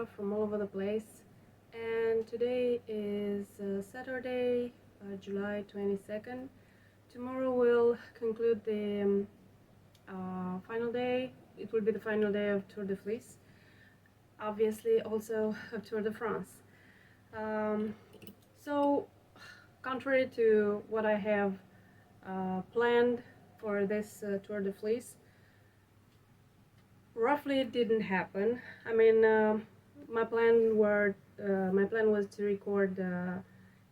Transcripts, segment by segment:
from all over the place, and today is Saturday, July 22nd. Tomorrow will conclude the final day. It will be the final day of Tour de Fleece, obviously also of Tour de France. So contrary to what I have planned for this Tour de Fleece, roughly it didn't happen. I mean, my plan was to record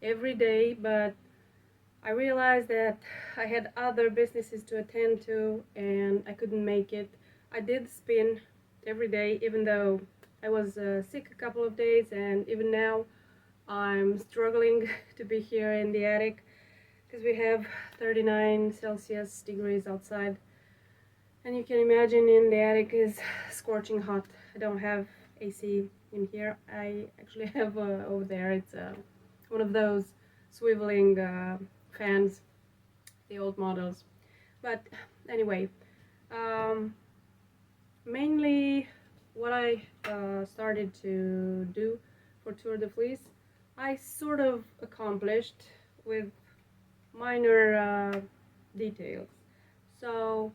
every day, but I realized that I had other businesses to attend to and I couldn't make it. I did spin every day, even though I was sick a couple of days, and even now I'm struggling to be here in the attic because we have 39 Celsius degrees outside. And you can imagine in the attic is scorching hot. I don't have AC in here. I actually have over there. It's one of those swiveling fans, the old models. But anyway, mainly what I started to do for Tour de Fleece, I sort of accomplished with minor details. So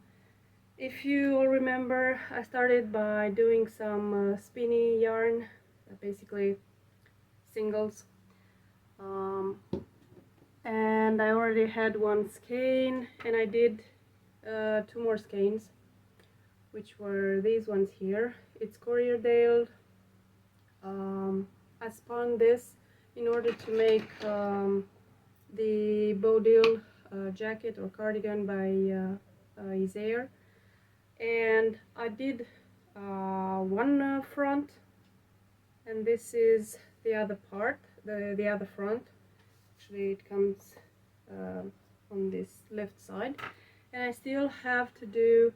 if you all remember, I started by doing some spinny yarn, basically singles, and I already had one skein, and I did 2 more skeins, which were these ones here. It's courier daled. I spun this in order to make the Bodil jacket or cardigan by Isager. And I did one front, and this is the other part, the other front. Actually it comes on this left side, and I still have to do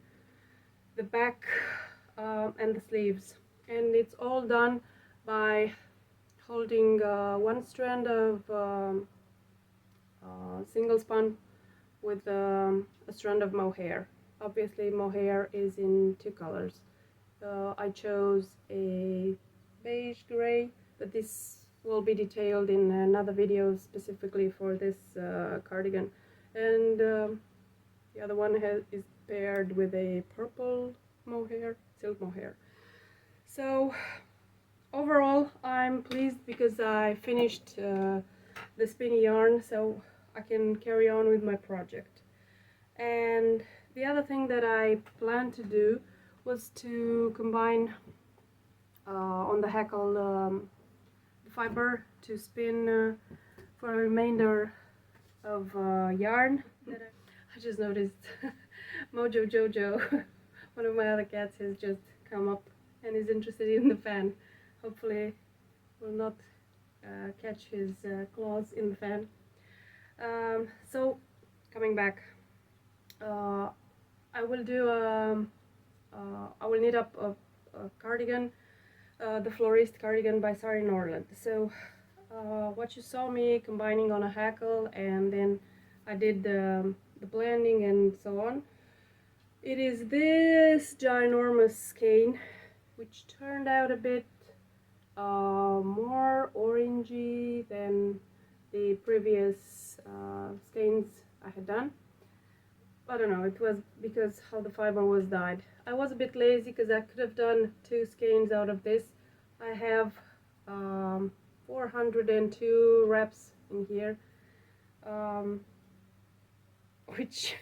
the back and the sleeves, and it's all done by holding one strand of single spun with a strand of mohair. Obviously mohair is in 2 colors. I chose a beige gray, but this will be detailed in another video specifically for this cardigan. And the other one is paired with a purple mohair, silk mohair. So overall I'm pleased because I finished the spinny yarn, so I can carry on with my project. And the other thing that I planned to do was to combine on the hackle fiber to spin for a remainder of yarn. I just noticed Mojo Jojo, one of my other cats, has just come up and is interested in the fan. Hopefully will not catch his claws in the fan. So coming back, I will do I will knit up a cardigan, the Fleuriste cardigan by Sari Norlund. So what you saw me combining on a hackle, and then I did the blending and so on. It is this ginormous skein, which turned out a bit more orangey than the previous skeins I had done. I don't know, it was because how the fiber was dyed. I was a bit lazy because I could have done 2 skeins out of this. I have 402 wraps in here, which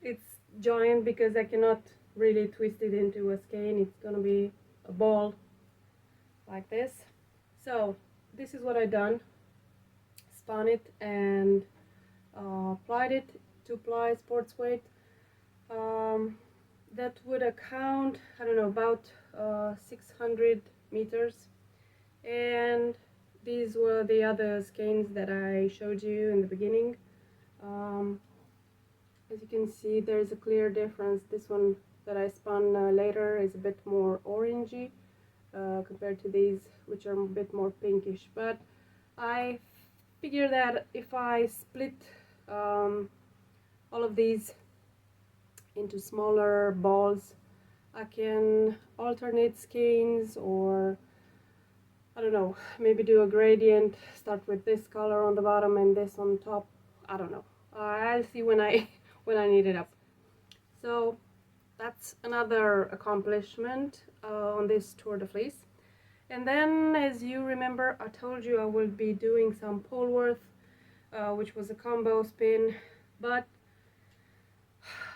it's giant because I cannot really twist it into a skein. It's gonna be a ball like this. So this is what I done. Spun it and plied it, 2-ply sports weight. That would account, I don't know, about 600 meters. And these were the other skeins that I showed you in the beginning. As you can see, there's a clear difference. This one that I spun later is a bit more orangey compared to these, which are a bit more pinkish. But I figure that if I split all of these into smaller balls, I can alternate skeins or I don't know, maybe do a gradient, start with this color on the bottom and this on top. I don't know. I'll see when I when I need it up. So that's another accomplishment on this Tour de Fleece. And then, as you remember, I told you I will be doing some Polworth, which was a combo spin, but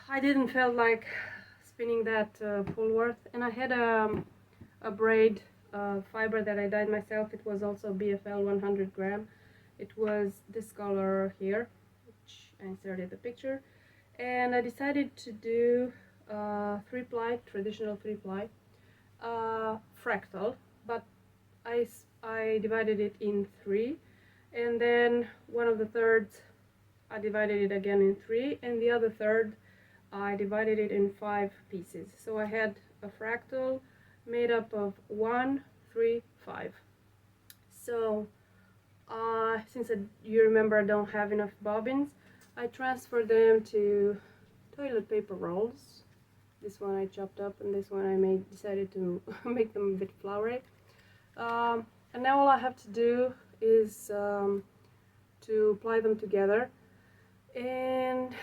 I didn't feel like spinning that Polworth, and I had a braid fiber that I dyed myself. It was also BFL 100 gram. It was this color here, which I inserted the picture, and I decided to do 3-ply, traditional 3-ply, fractal, but I divided it in 3, and then one of the thirds I divided it again in 3, and the other third I divided it in 5 pieces. So I had a fractal made up of 1, 3, 5. So since you remember I don't have enough bobbins, I transferred them to toilet paper rolls. This one I chopped up, and this one I decided to make them a bit flowery. And now all I have to do is to apply them together. And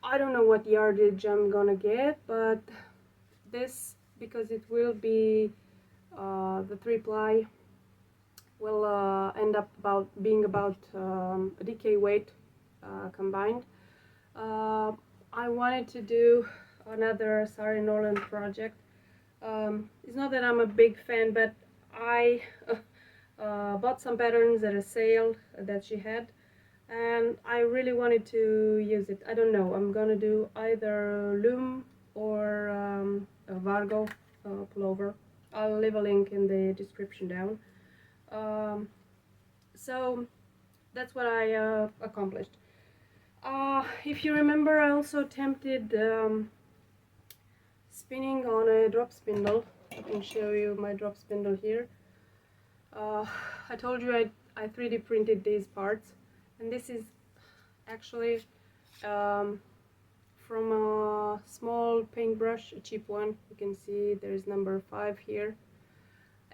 I don't know what yardage I'm gonna get, but this, because it will be the 3-ply, will end up being about a DK weight combined. I wanted to do another Sari Norlund project. It's not that I'm a big fan, but I bought some patterns at a sale that she had, and I really wanted to use it. I don't know, I'm gonna do either loom or a Vargo pullover. I'll leave a link in the description down. So that's what I accomplished. If you remember, I also attempted spinning on a drop spindle. I can show you my drop spindle here. I told you I 3D printed these parts, and this is actually from a small paintbrush, a cheap one. You can see there's number 5 here,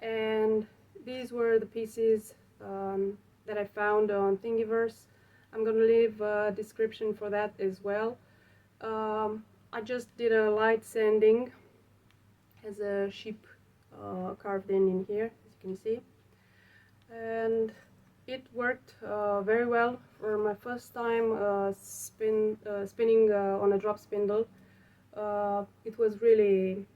and these were the pieces that I found on Thingiverse. I'm gonna leave a description for that as well. I just did a light sanding, has a sheep carved in here, as you can see, and it worked very well for my first time spinning on a drop spindle. It was really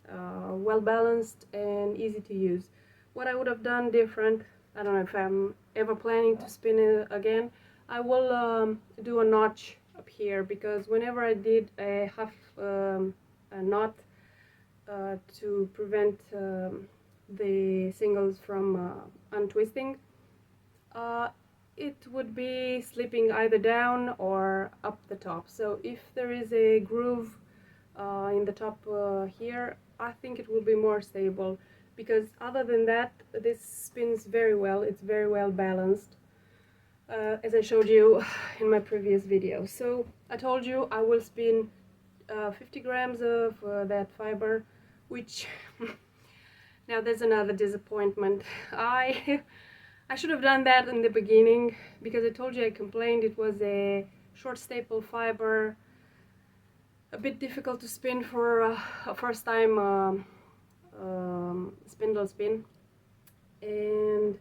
well balanced and easy to use. What I would have done different, I don't know if I'm ever planning to spin it again, I will do a notch up here, because whenever I did a half a knot to prevent the singles from untwisting, it would be slipping either down or up the top. So if there is a groove in the top here, I think it will be more stable, because other than that, this spins very well. It's very well balanced, as I showed you in my previous video. So I told you I will spin 50 grams of that fiber, which now there's another disappointment. I should have done that in the beginning, because I told you I complained it was a short staple fiber, a bit difficult to spin for a first time spindle spin. And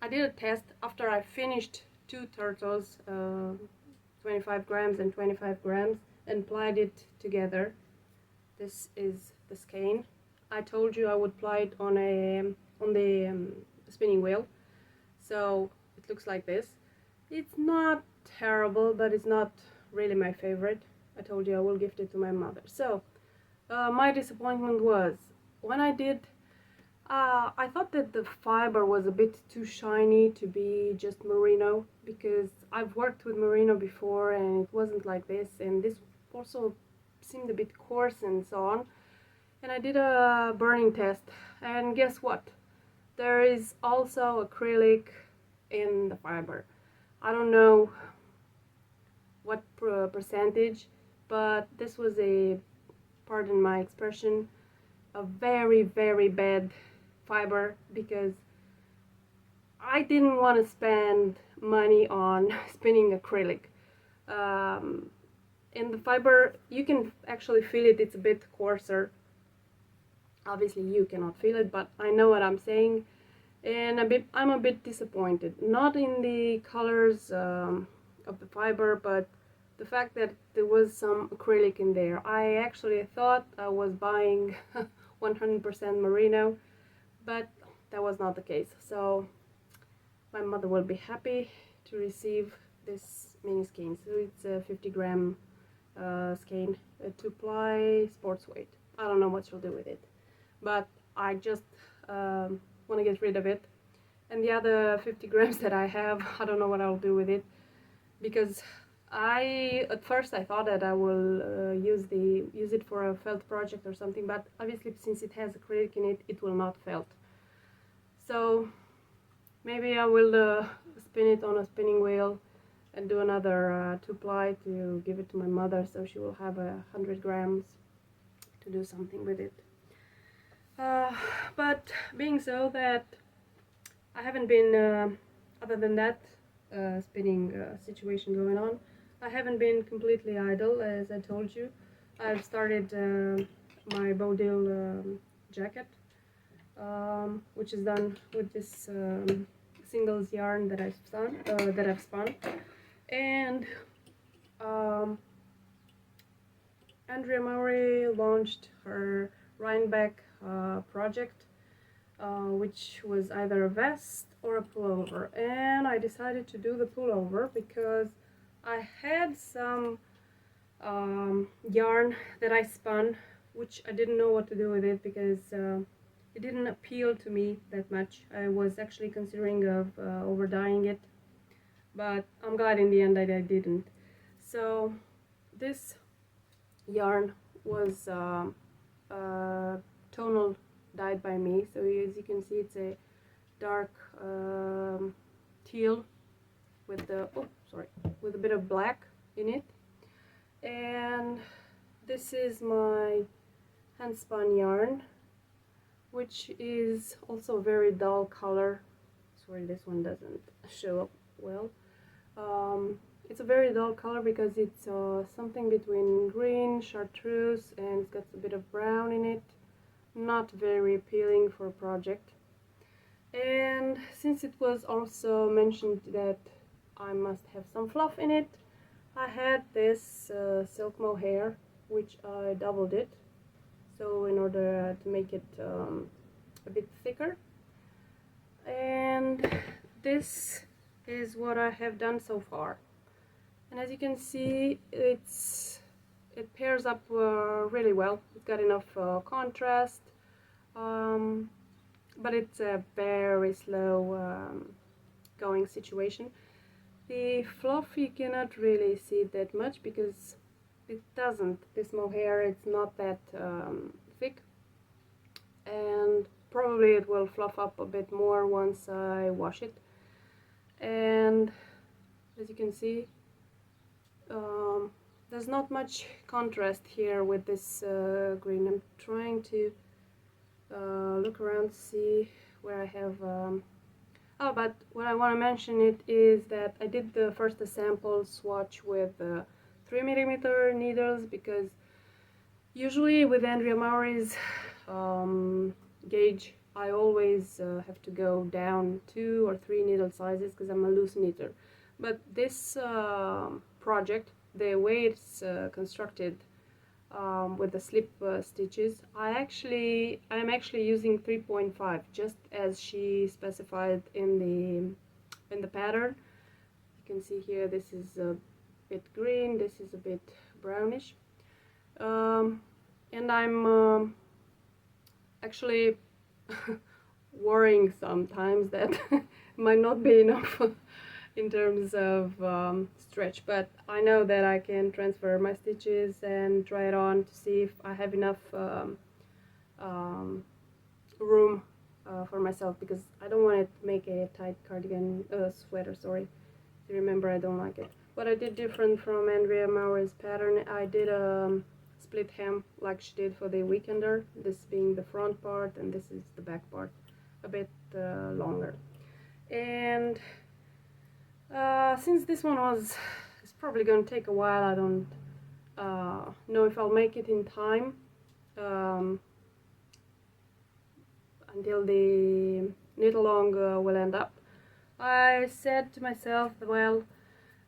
I did a test after I finished 2 turtles, 25 grams and 25 grams, and plied it together. This is the skein. I told you I would ply it on the spinning wheel, so it looks like this. It's not terrible, but it's not really my favorite. I told you I will gift it to my mother. So my disappointment was when I did, I thought that the fiber was a bit too shiny to be just merino, because I've worked with merino before and it wasn't like this, and this also seemed a bit coarse and so on. And I did a burning test, and guess what? There is also acrylic in the fiber. I don't know what percentage, but this was a, pardon my expression, a very, very bad fiber, because I didn't want to spend money on spinning acrylic. In the fiber, you can actually feel it, it's a bit coarser. Obviously you cannot feel it, but I know what I'm saying. And I'm a bit disappointed, not in the colors of the fiber, but the fact that there was some acrylic in there. I actually thought I was buying 100% merino, but that was not the case. So my mother will be happy to receive this mini skein. So it's a 50-gram skein, a 2-ply sports weight. I don't know what she'll do with it, but I just want to get rid of it. And the other 50 grams that I have, I don't know what I'll do with it, because at first I thought that I will use it for a felt project or something, but obviously since it has acrylic in it, it will not felt. So maybe I will spin it on a spinning wheel and do another 2-ply to give it to my mother, so she will have 100 grams to do something with it. But being so that I haven't been, other than that spinning situation going on, I haven't been completely idle, as I told you. I've started my Bodil jacket, which is done with this singles yarn that I've spun, and Andrea Maury launched her Rhinebeck project, which was either a vest or a pullover, and I decided to do the pullover because I had some yarn that I spun, which I didn't know what to do with it because it didn't appeal to me that much. I was actually considering of over dyeing it, but I'm glad in the end that I didn't. So this yarn was tonal dyed by me, so as you can see it's a dark teal with with a bit of black in it. And this is my hand spun yarn, which is also a very dull color. Sorry, this one doesn't show up well. It's a very dull color because it's something between green, chartreuse, and it's got a bit of brown in it. Not very appealing for a project. And since it was also mentioned that I must have some fluff in it, I had this silk mohair, which I doubled it, so in order to make it a bit thicker. And this is what I have done so far. And as you can see, it pairs up really well. It's got enough contrast, but it's a very slow going situation. The fluff you cannot really see that much because this mohair, it's not that thick, and probably it will fluff up a bit more once I wash it. And as you can see, there's not much contrast here with this green. I'm trying to look around to see where I have oh, but what I want to mention it is that I did the first sample swatch with 3mm needles, because usually with Andrea Maury's gauge I always have to go down 2 or 3 needle sizes because I'm a loose knitter. But this project, the way it's constructed with the slip stitches, I'm actually using 3.5, just as she specified in the pattern. You can see here this is a bit green, this is a bit brownish, and I'm actually worrying sometimes that might not be enough in terms of stretch, but I know that I can transfer my stitches and try it on to see if I have enough room for myself, because I don't want to make a tight cardigan, sweater, sorry. You remember, I don't like it. What I did different from Andrea Maury's pattern, I did a split hem like she did for the weekender, this being the front part and this is the back part, a bit longer. And since this one is probably going to take a while, I don't know if I'll make it in time until the knit along will end up. I said to myself, well,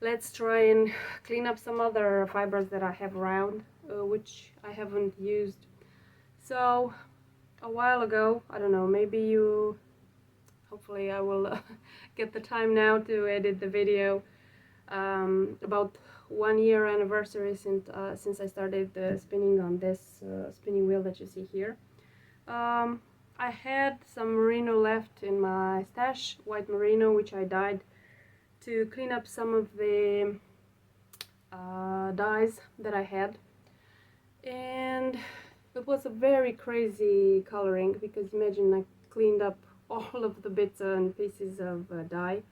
let's try and clean up some other fibers that I have around, which I haven't used. So a while ago, I don't know, maybe hopefully I will get the time now to edit the video, about 1 year anniversary since I started spinning on this spinning wheel that you see here. I had some merino left in my stash, white merino, which I dyed to clean up some of the dyes that I had. And it was a very crazy coloring, because imagine I cleaned up all of the bits and pieces of dye,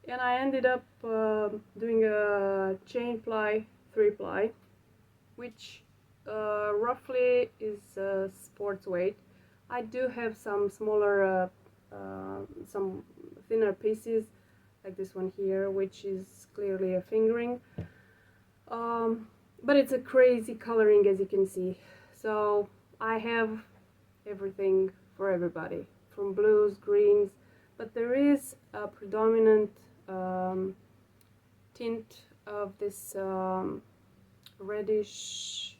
and I ended up doing a chain ply 3-ply, which roughly is sports weight. I do have some smaller, some thinner pieces like this one here, which is clearly a fingering, but it's a crazy coloring, as you can see. So I have everything for everybody, from blues, greens, but there is a predominant tint of this reddish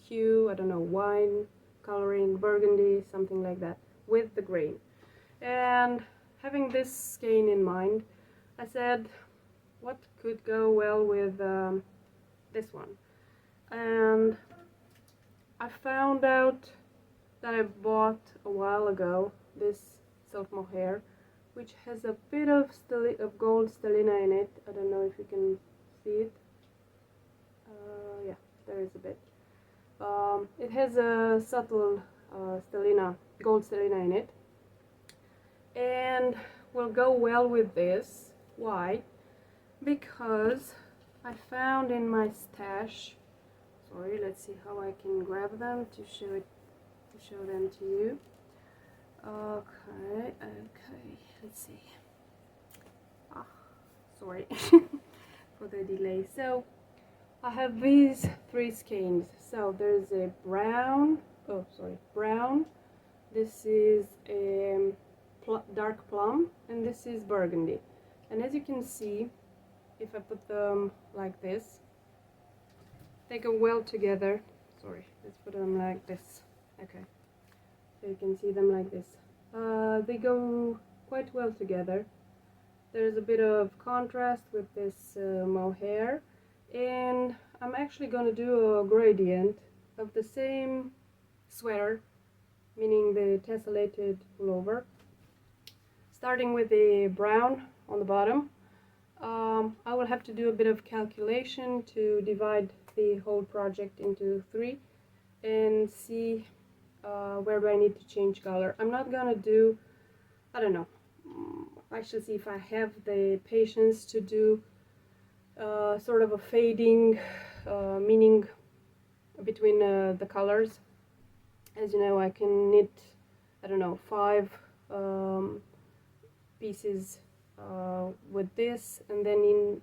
hue, I don't know, wine coloring, burgundy, something like that, with the grain. And having this skein in mind, I said, what could go well with this one? And I found out that I bought a while ago this silk mohair, which has a bit of gold stellina in it. I don't know if you can see it. Yeah, there is a bit. It has a subtle stellina, gold stellina in it, and will go well with this. Why? Because I found in my stash, sorry, let's see how I can grab them to show them to you. Okay, let's see. Sorry for the delay. So I have these 3 skeins. So there's a brown, brown, this is a dark plum, and this is burgundy. And as you can see, if I put them like this, they go well together. Sorry, let's put them like this. Okay, so you can see them like this. They go quite well together. There's a bit of contrast with this mohair, and I'm actually going to do a gradient of the same sweater, meaning the tessellated pullover, starting with the brown on the bottom. I will have to do a bit of calculation to divide the whole project into 3 and see where do I need to change color. I'm not gonna do, I don't know, I should see if I have the patience to do sort of a fading meaning between the colors. As you know, I can knit, I don't know, 5 pieces with this, and then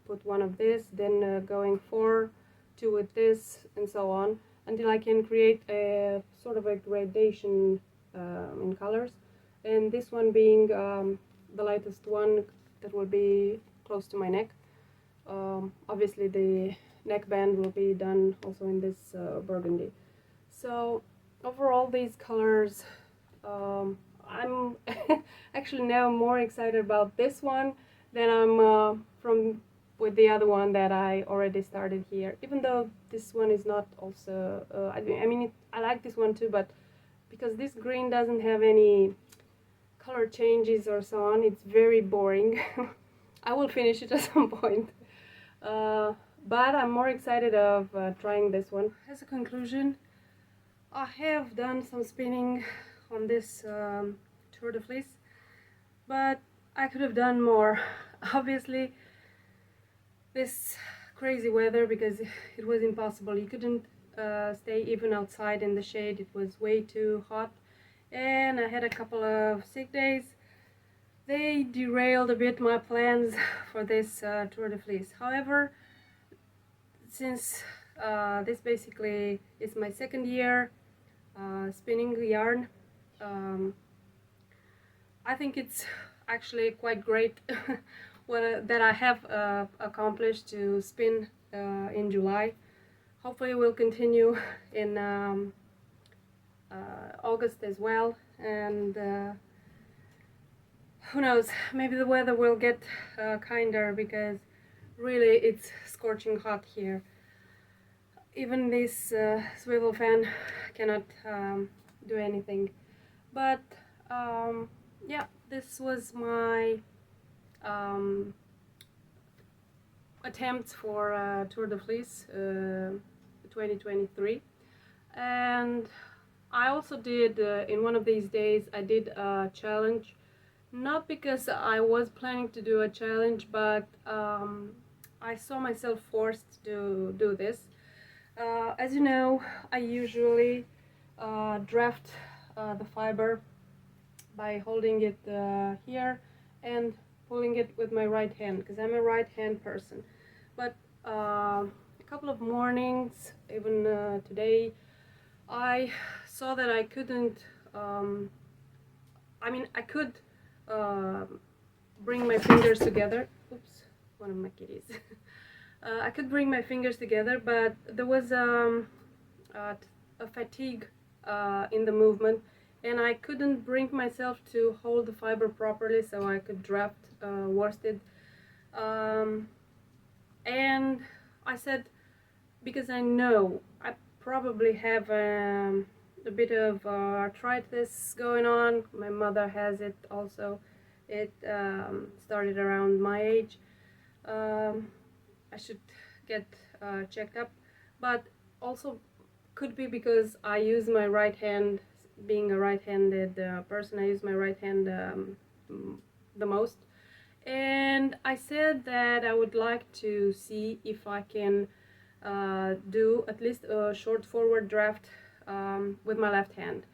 put 1 of this, then going 4, 2 with this, and so on, until I can create a sort of a gradation in colors. And this one being the lightest one, that will be close to my neck. Obviously the neckband will be done also in this burgundy. So overall, these colors, I'm actually now more excited about this one than I'm with the other one that I already started here. Even though this one is not also, I mean, I like this one too, but because this green doesn't have any color changes or so on, it's very boring. I will finish it at some point. But I'm more excited of trying this one. As a conclusion, I have done some spinning on this tour de fleece, but I could have done more. Obviously, this crazy weather, because it was impossible. You couldn't stay even outside in the shade. It was way too hot, and I had a couple of sick days. they derailed a bit my plans for this Tour de Fleece. However, since this basically is my second year spinning yarn, I think it's actually quite great that I have accomplished to spin in July. Hopefully we'll continue in August as well, and who knows, maybe the weather will get kinder, because really it's scorching hot here. Even this swivel fan cannot do anything. But yeah, this was my attempts for Tour de Fleece 2023. And I also did, in one of these days, I did a challenge. Not because I was planning to do a challenge, but I saw myself forced to do this. As you know, I usually draft the fiber by holding it here and pulling it with my right hand, because I'm a right hand person. But a couple of mornings, even today, I saw that I couldn't, I mean, I could bring my fingers together. Oops, one of my kitties. I could bring my fingers together, but there was a fatigue in the movement, and I couldn't bring myself to hold the fiber properly so I could draft worsted. And I said, because I know I probably have a bit of arthritis going on. My mother has it also. It started around my age. I should get checked up, but also could be because I use my right hand. Being a right-handed person, I use my right hand the most. And I said that I would like to see if I can do at least a short forward draft with my left hand.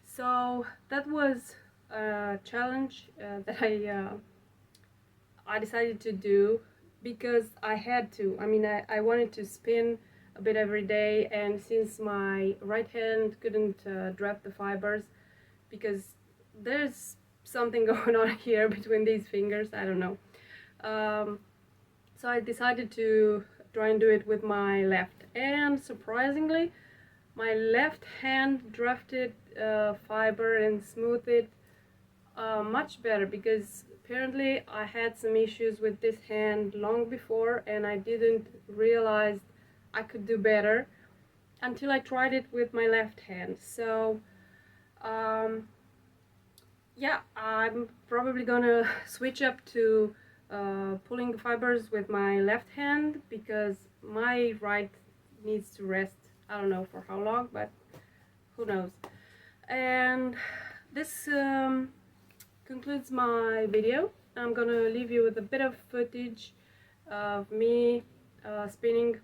So that was a challenge that I decided to do, because I had to. I mean, I wanted to spin a bit every day, and since my right hand couldn't draft the fibers, because there's something going on here between these fingers, I don't know. So I decided to try and do it with my left, and surprisingly my left hand drafted fiber and smoothed it much better, because apparently I had some issues with this hand long before, and I didn't realize I could do better until I tried it with my left hand. So yeah, I'm probably gonna switch up to pulling the fibers with my left hand, because my right needs to rest. I don't know for how long, but who knows. And this concludes my video. I'm gonna leave you with a bit of footage of me spinning,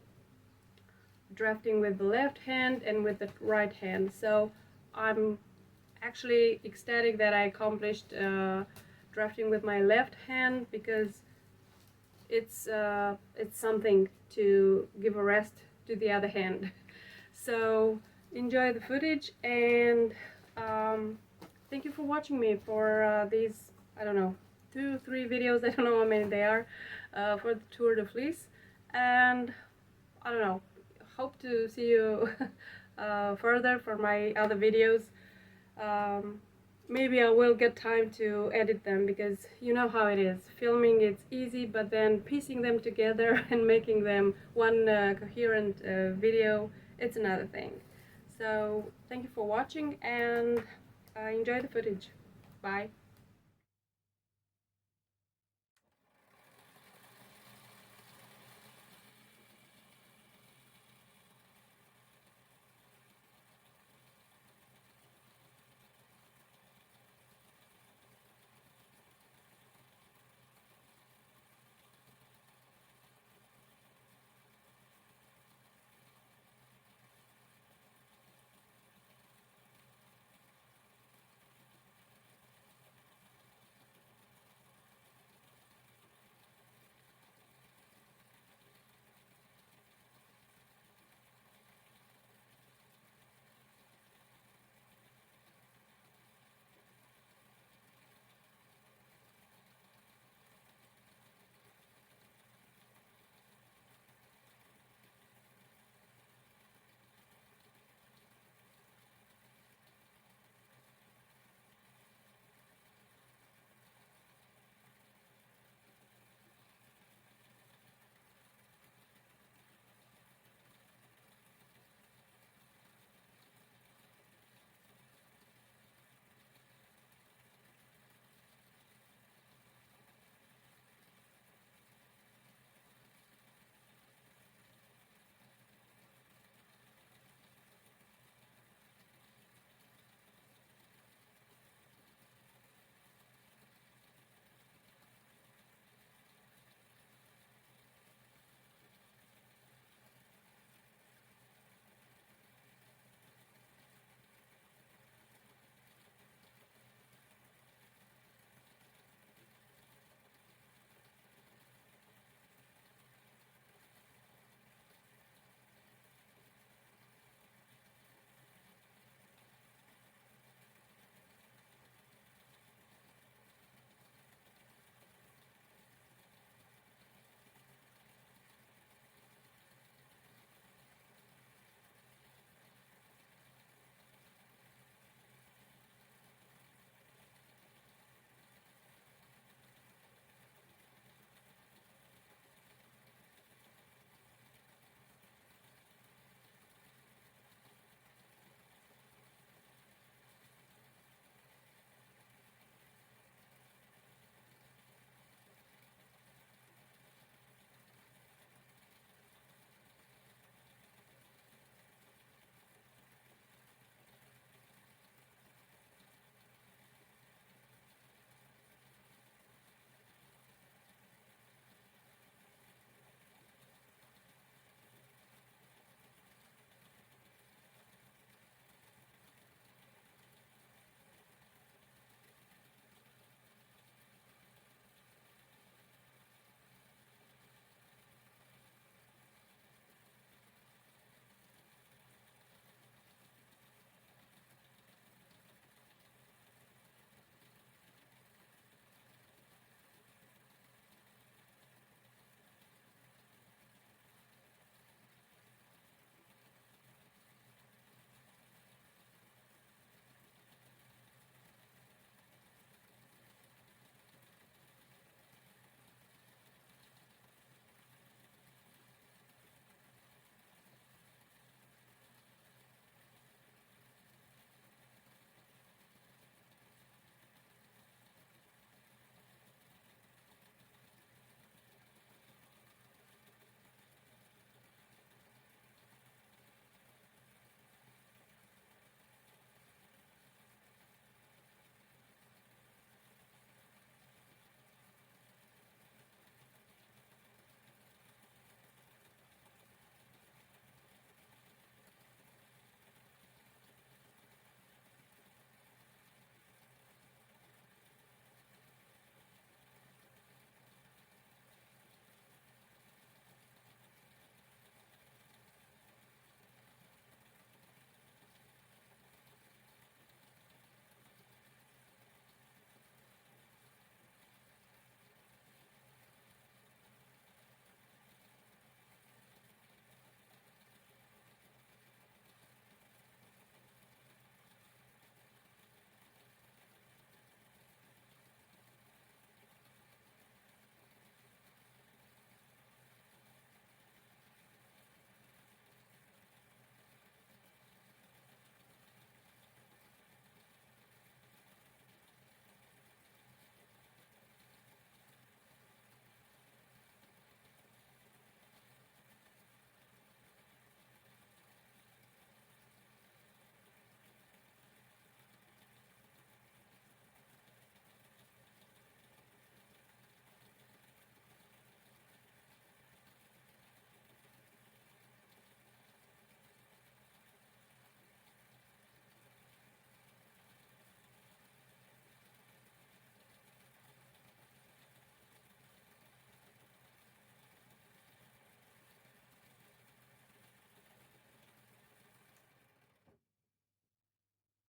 drafting with the left hand and with the right hand. So I'm actually ecstatic that I accomplished drafting with my left hand, because it's something to give a rest to the other hand. So enjoy the footage, and thank you for watching me for these, I don't know, 2-3 videos, I don't know how many they are, for the Tour de Fleece. And I don't know, hope to see you further for my other videos. Maybe I will get time to edit them, because you know how it is. Filming, it's easy, but then piecing them together and making them one coherent video, it's another thing. So thank you for watching, and enjoy the footage. Bye.